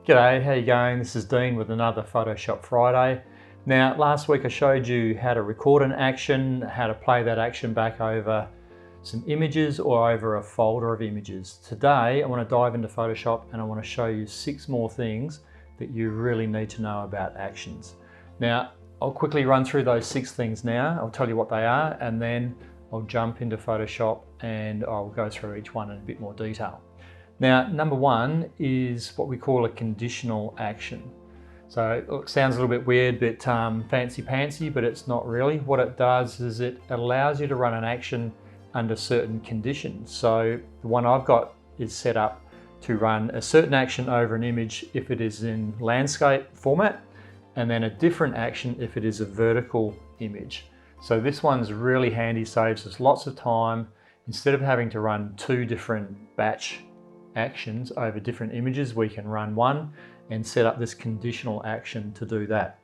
G'day, how you going? This is Dean with another Photoshop Friday. Now, last week I showed you how to record an action, how to play that action back over some images or over a folder of images. Today I want to dive into Photoshop and I want to show you 6 more things that you really need to know about actions. Now, I'll quickly run through those 6 things now. I'll tell you what they are and then I'll jump into Photoshop and I'll go through each one in a bit more detail. Now, number 1 is what we call a conditional action. So it sounds a little bit weird, bit fancy-pantsy, but it's not really. What it does is it allows you to run an action under certain conditions. So the one I've got is set up to run a certain action over an image if it is in landscape format, and then a different action if it is a vertical image. So this one's really handy, saves us lots of time. Instead of having to run 2 different batch actions over different images, we can run one and set up this conditional action to do that.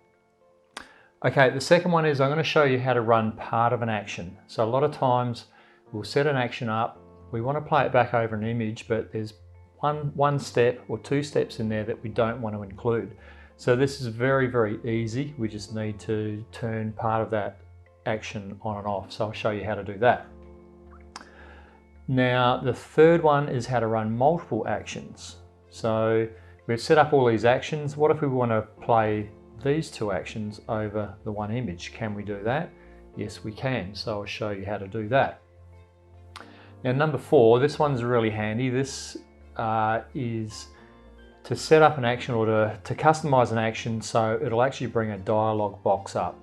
Okay, the second one is I'm going to show you how to run part of an action. So a lot of times we'll set an action up, we want to play it back over an image, but there's one step or 2 steps in there that we don't want to include. So this is very, very easy. We just need to turn part of that action on and off. So I'll show you how to do that. Now, the third one is how to run multiple actions. So we've set up all these actions. What if we want to play these 2 actions over the one image? Can we do that? Yes, we can. So I'll show you how to do that. Now, number 4, this one's really handy. This is to set up an action or to customize an action so it'll actually bring a dialog box up.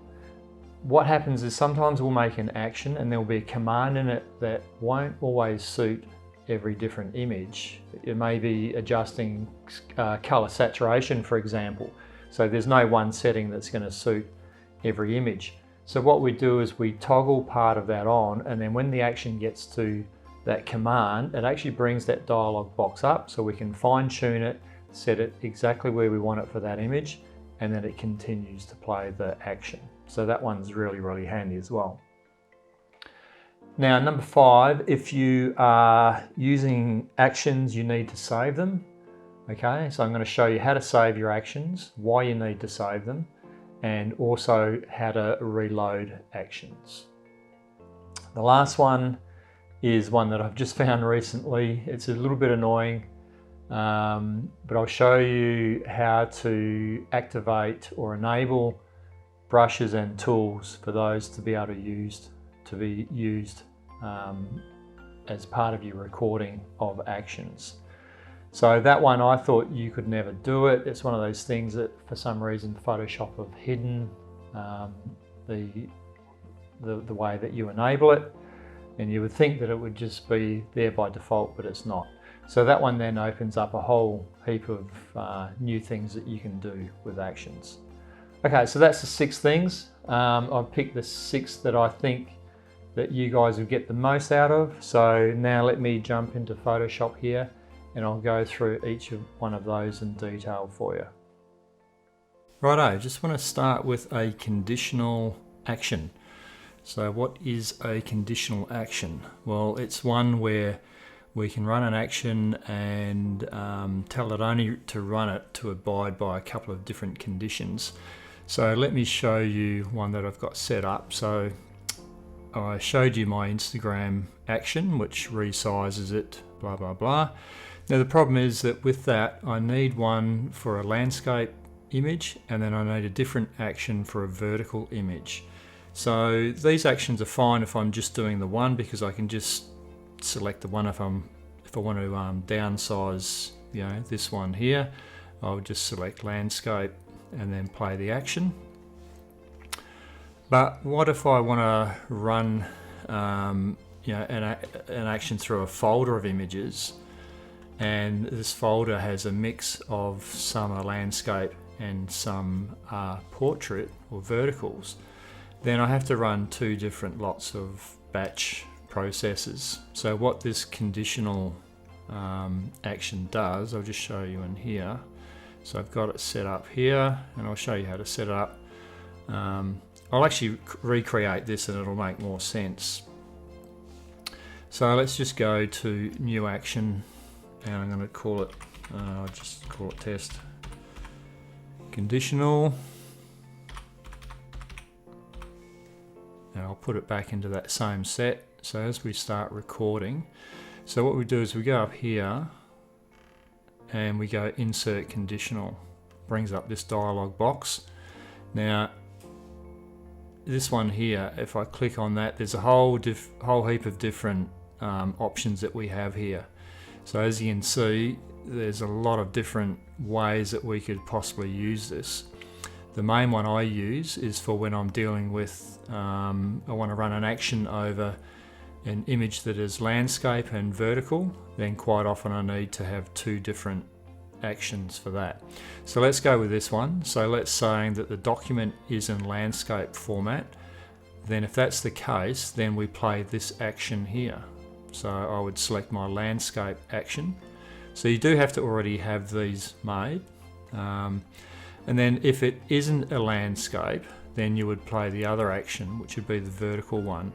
What happens is sometimes we'll make an action and there'll be a command in it that won't always suit every different image. It may be adjusting color saturation, for example. So there's no one setting that's going to suit every image. So what we do is we toggle part of that on, and then when the action gets to that command, it actually brings that dialog box up so we can fine tune it, set it exactly where we want it for that image, and then it continues to play the action. So that one's really, really handy as well. Now, number 5, if you are using actions, you need to save them. Okay, so I'm going to show you how to save your actions, why you need to save them, and also how to reload actions. The last one is one that I've just found recently. It's a little bit annoying, but I'll show you how to activate or enable brushes and tools for those to be able to be used as part of your recording of actions. So that one, I thought you could never do it. It's one of those things that for some reason Photoshop have hidden the way that you enable it, and you would think that it would just be there by default, but it's not. So that one then opens up a whole heap of new things that you can do with actions. Okay, so that's the 6 things. I've picked the 6 that I think that you guys will get the most out of. So now let me jump into Photoshop here and I'll go through each one of those in detail for you. Righto, just want to start with a conditional action. So what is a conditional action? Well, it's one where we can run an action and tell it only to run it to abide by a couple of different conditions. So let me show you one that I've got set up. So I showed you my Instagram action, which resizes it, blah, blah, blah. Now the problem is that with that, I need one for a landscape image, and then I need a different action for a vertical image. So these actions are fine if I'm just doing the one, because I can just select the one if I want to downsize, this one here. I'll just select landscape and then play the action. But what if I want to run an action through a folder of images, and this folder has a mix of some are landscape and some are portrait or verticals? Then I have to run 2 different lots of batch processes. So what this conditional action does, I'll just show you in here. So I've got it set up here, and I'll show you how to set it up. I'll actually recreate this and it'll make more sense. So let's just go to new action, and I'm going to call it, I'll just call it test conditional, and I'll put it back into that same set. So as we start recording, so what we do is we go up here and we go insert conditional, brings up this dialog box. Now this one here, if I click on that, there's a whole heap of different options that we have here. So as you can see, there's a lot of different ways that we could possibly use this. The main one I use is for when I'm dealing with, I want to run an action over an image that is landscape and vertical, then quite often I need to have two different actions for that. So let's go with this one. So let's say that the document is in landscape format. Then if that's the case, then we play this action here. So I would select my landscape action. So you do have to already have these made. And then if it isn't a landscape, then you would play the other action, which would be the vertical one.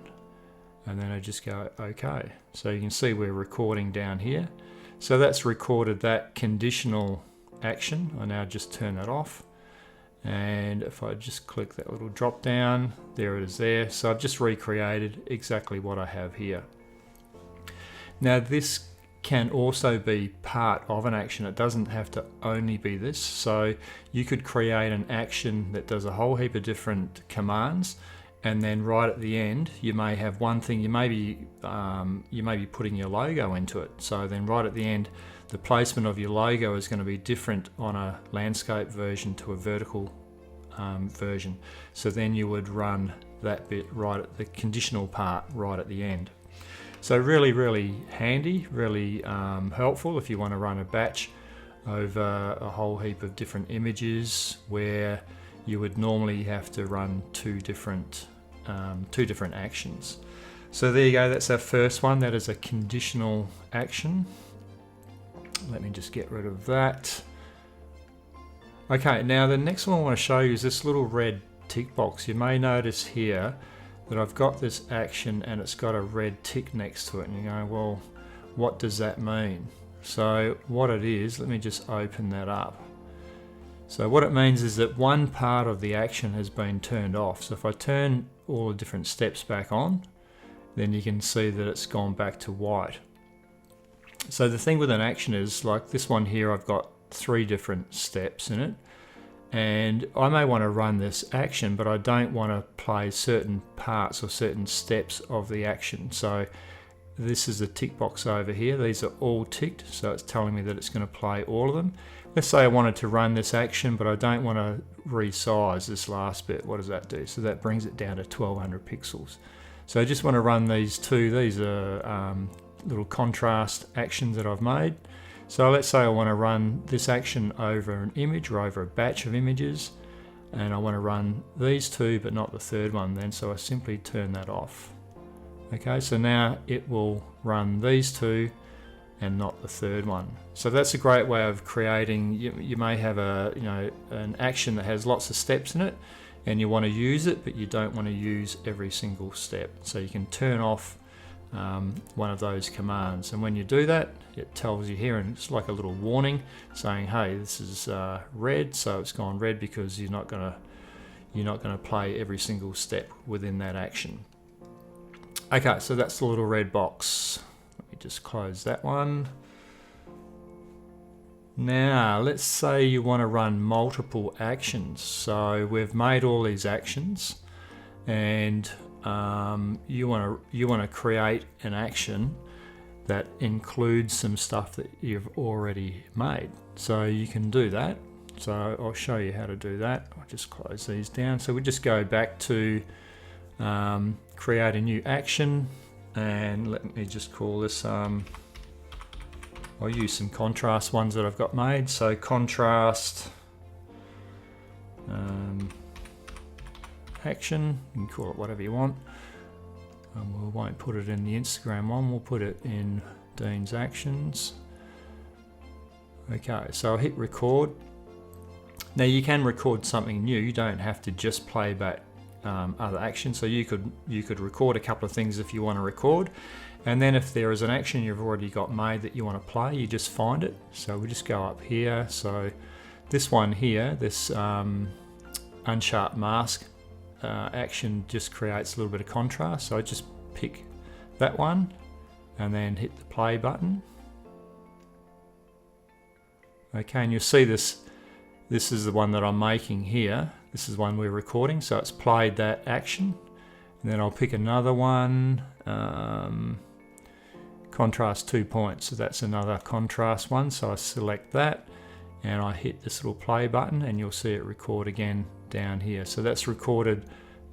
And then I just go OK. So you can see we're recording down here. So that's recorded that conditional action. I now just turn that off. And if I just click that little drop down, there it is there. So I've just recreated exactly what I have here. Now this can also be part of an action. It doesn't have to only be this. So you could create an action that does a whole heap of different commands, and then right at the end you may have one thing, you may be putting your logo into it. So then right at the end, the placement of your logo is going to be different on a landscape version to a vertical version. So then you would run that bit right at the conditional part right at the end. So really, really handy, really helpful if you want to run a batch over a whole heap of different images where you would normally have to run two different actions. So there you go, that's our first one. That is a conditional action. Let me just get rid of that. Okay, now the next one I want to show you is this little red tick box. You may notice here that I've got this action and it's got a red tick next to it, and you go, well, what does that mean? So what it is, let me just open that up. So what it means is that one part of the action has been turned off. So if I turn all the different steps back on, then you can see that it's gone back to white. So the thing with an action is, like this one here, I've got 3 different steps in it. And I may want to run this action, but I don't want to play certain parts or certain steps of the action. So this is a tick box over here. These are all ticked, so it's telling me that it's going to play all of them. Let's say I wanted to run this action, but I don't want to resize this last bit. What does that do? So that brings it down to 1200 pixels. So I just want to run these 2. These are little contrast actions that I've made. So let's say I want to run this action over an image or over a batch of images, and I want to run these 2 but not the third one then, so I simply turn that off. Okay, so now it will run these 2 and not the third one. So that's a great way of creating, you may have an action that has lots of steps in it and you want to use it, but you don't want to use every single step. So you can turn off one of those commands, and when you do that, it tells you here, and it's like a little warning saying, hey, this is red, so it's gone red because you're not going to play every single step within that action. Okay, so that's the little red box. Let me just close that one. Now let's say you want to run multiple actions. So we've made all these actions, and you want to create an action that includes some stuff that you've already made. So you can do that. So I'll show you how to do that. I'll just close these down. So we just go back to create a new action, and let me just call this, I'll use some contrast ones that I've got made. So contrast action, you can call it whatever you want. We won't put it in the Instagram one, we'll put it in Dean's Actions. Okay, so I'll hit record. Now you can record something new, you don't have to just play back other actions. So you could record a couple of things if you want to record, and then if there is an action you've already got made that you want to play, you just find it. So we just go up here. So This one here, this unsharp mask action just creates a little bit of contrast. So I just pick that one and then hit the play button. Okay, and you'll see this is the one that I'm making here. This is one we're recording, so it's played that action. And then I'll pick another one, contrast 2 points. So that's another contrast one. So I select that and I hit this little play button and you'll see it record again down here. So that's recorded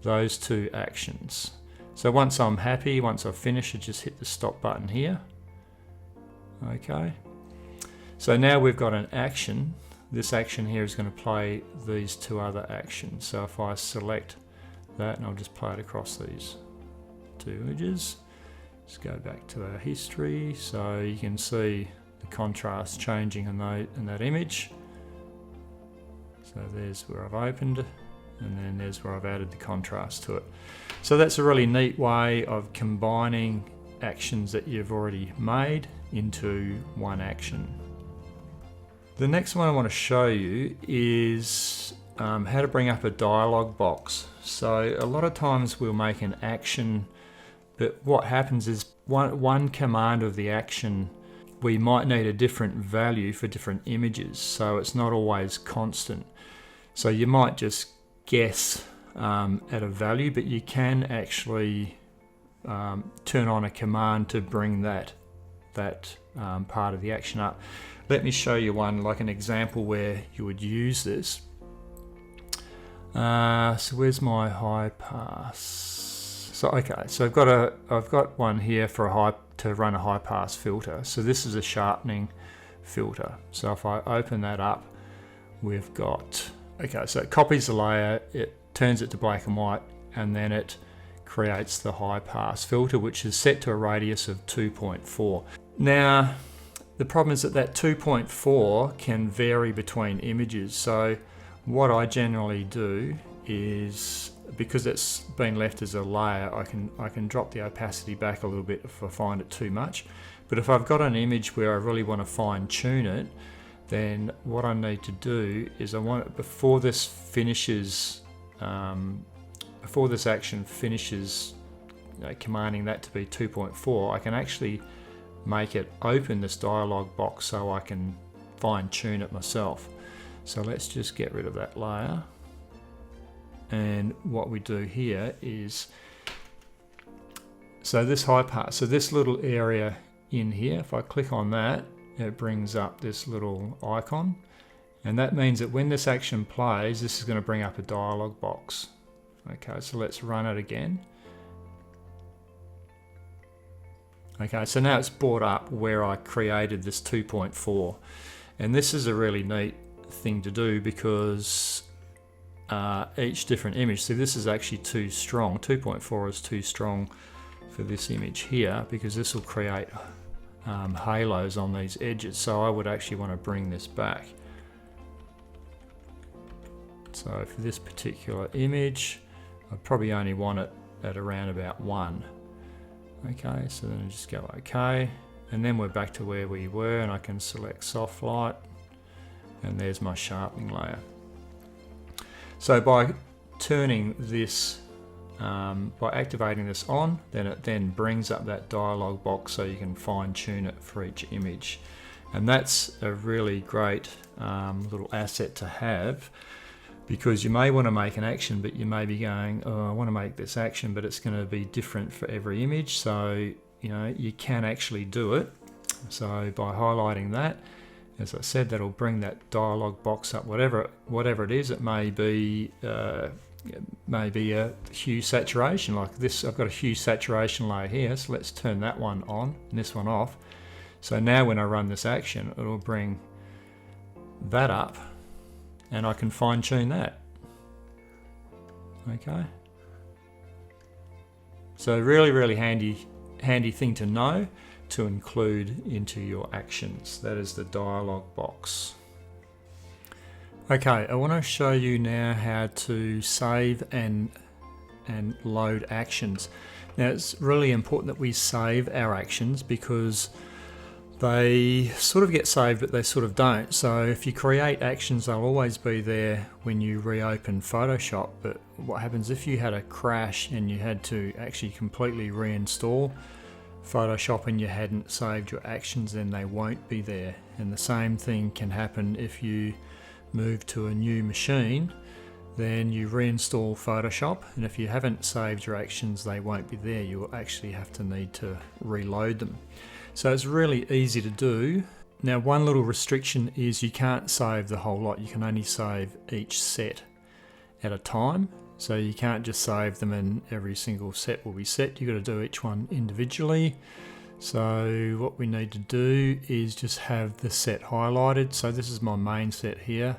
those two actions. So once I'm happy, once I've finished, I just hit the stop button here. Okay. So now we've got an action. This action here is going to play these two other actions. So if I select that, and I'll just play it across these two images. Let's go back to our history. So you can see the contrast changing in that image. So there's where I've opened, and then there's where I've added the contrast to it. So that's a really neat way of combining actions that you've already made into one action. The next one I want to show you is how to bring up a dialog box. So a lot of times we'll make an action, but what happens is one command of the action, we might need a different value for different images, so it's not always constant. So you might just guess at a value, but you can actually turn on a command to bring that part of the action up. Let me show you one, like an example where you would use this. So where's my high pass? So okay, so I've got one here for to run a high pass filter. So this is a sharpening filter. So if I open that up, we've got, okay, so it copies the layer, it turns it to black and white, and then it creates the high pass filter, which is set to a radius of 2.4. Now, the problem is that 2.4 can vary between images. So what I generally do is, because it's been left as a layer, I can drop the opacity back a little bit if I find it too much. But if I've got an image where I really want to fine tune it, then what I need to do is before this finishes, before this action finishes, commanding that to be 2.4, I can actually make it open this dialog box so I can fine tune it myself. So let's just get rid of that layer. And what we do here is, so this high pass, so this little area in here, if I click on that, it brings up this little icon. And that means that when this action plays, this is going to bring up a dialog box. Okay, so let's run it again. Okay, so now it's brought up where I created this 2.4. And this is a really neat thing to do because each different image, so this is actually too strong. 2.4 is too strong for this image here because this will create halos on these edges. So I would actually want to bring this back. So for this particular image, I probably only want it at around about 1. Okay, so then I just go OK, and then we're back to where we were, and I can select soft light, and there's my sharpening layer. So by turning this, by activating this on, then it then brings up that dialog box so you can fine tune it for each image. And that's a really great little asset to have, because you may want to make an action, but you may be going, oh, I want to make this action, but it's going to be different for every image. So, you can actually do it. So by highlighting that, as I said, that'll bring that dialog box up, whatever it is. It may be a hue saturation like this. I've got a hue saturation layer here, so let's turn that one on and this one off. So now when I run this action, it'll bring that up, and I can fine tune that. Okay. So really handy thing to know to include into your actions. That is the dialog box. Okay, I want to show you now how to save and load actions. Now it's really important that we save our actions, because they sort of get saved, but they sort of don't. So if you create actions, they'll always be there when you reopen Photoshop. But what happens if you had a crash and you had to actually completely reinstall Photoshop and you hadn't saved your actions, then they won't be there. And the same thing can happen if you move to a new machine, then you reinstall Photoshop, and if you haven't saved your actions, they won't be there. You will actually have to need to reload them. So it's really easy to do. Now, one little restriction is you can't save the whole lot. You can only save each set at a time. So you can't just save them and every single set will be set. You've got to do each one individually. So what we need to do is just have the set highlighted. So this is my main set here.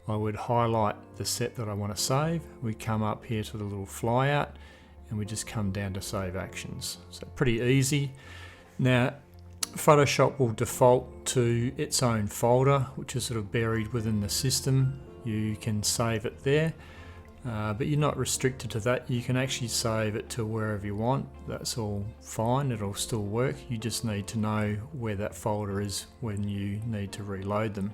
I would highlight the set that I want to save. We come up here to the little flyout and we just come down to save actions. So pretty easy. Now, Photoshop will default to its own folder, which is sort of buried within the system. You can save it there, but you're not restricted to that. You can actually save it to wherever you want. That's all fine, it'll still work. You just need to know where that folder is when you need to reload them.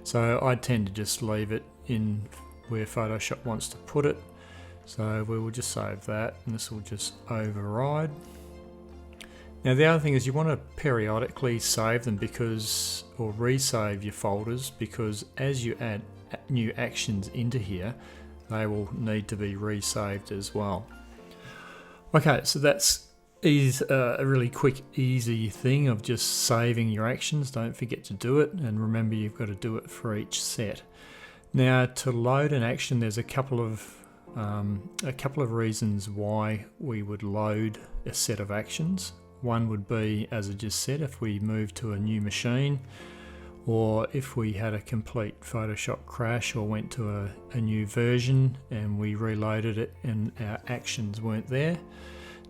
So I tend to just leave it in where Photoshop wants to put it. So we will just save that, and this will just override. Now the other thing is you want to periodically save them or resave your folders, because as you add new actions into here, they will need to be resaved as well. Okay, so that's a really quick, easy thing of just saving your actions. Don't forget to do it, and remember you've got to do it for each set. Now to load an action, there's a couple of reasons why we would load a set of actions. One would be, as I just said, if we move to a new machine, or if we had a complete Photoshop crash or went to a new version and we reloaded it and our actions weren't there,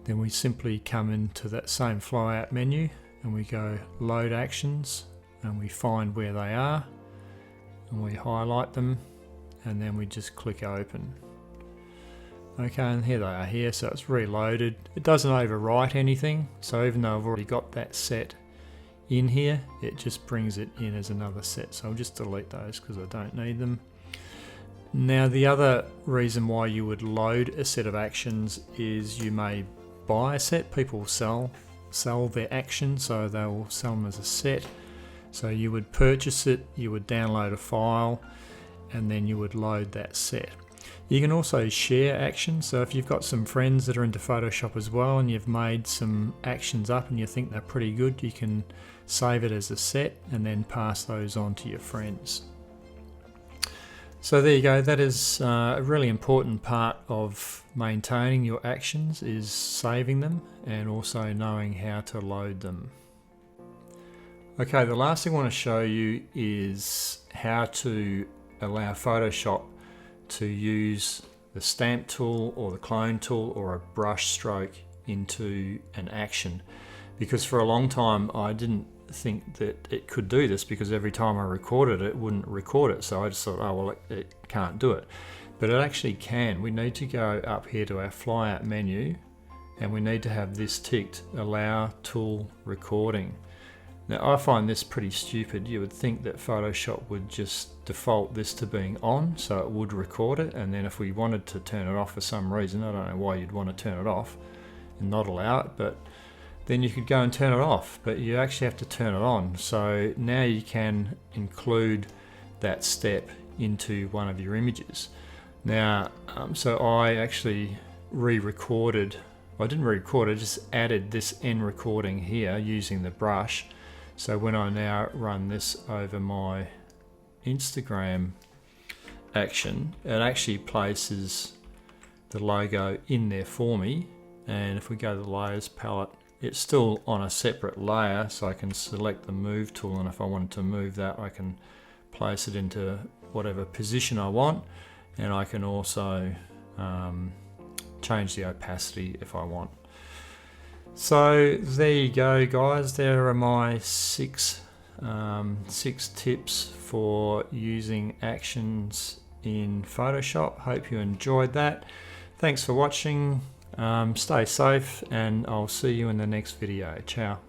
then we simply come into that same flyout menu and we go load actions and we find where they are and we highlight them, and then we just click open. Okay, and here they are here, so it's reloaded. It doesn't overwrite anything, so even though I've already got that set in here, it just brings it in as another set. So I'll just delete those because I don't need them. Now the other reason why you would load a set of actions is you may buy a set. People sell their actions, so they'll sell them as a set. So you would purchase it, you would download a file, and then you would load that set. You can also share actions, so if you've got some friends that are into Photoshop as well and you've made some actions up and you think they're pretty good, you can save it as a set and then pass those on to your friends. So there you go, that is a really important part of maintaining your actions, is saving them and also knowing how to load them. Okay, the last thing I want to show you is how to allow Photoshop to use the stamp tool or the clone tool or a brush stroke into an action, because for a long time I didn't think that it could do this, because every time I recorded it, it wouldn't record it, so I just thought, oh well, it can't do it. But it actually can. We need to go up here to our flyout menu and we need to have this ticked, allow tool recording. Now I find this pretty stupid. You would think that Photoshop would just default this to being on, so it would record it, and then if we wanted to turn it off for some reason, I don't know why you'd want to turn it off and not allow it, but then you could go and turn it off, but you actually have to turn it on. So now you can include that step into one of your images. Now, so I actually re-recorded, I didn't re-record, I just added this end recording here using the brush. So when I now run this over my Instagram action, it actually places the logo in there for me. And if we go to the layers palette, it's still on a separate layer, so I can select the move tool, and if I wanted to move that, I can place it into whatever position I want, and I can also change the opacity if I want. So there you go, guys. There are my six tips for using actions in Photoshop. Hope you enjoyed that. Thanks for watching. Stay safe, and I'll see you in the next video. Ciao.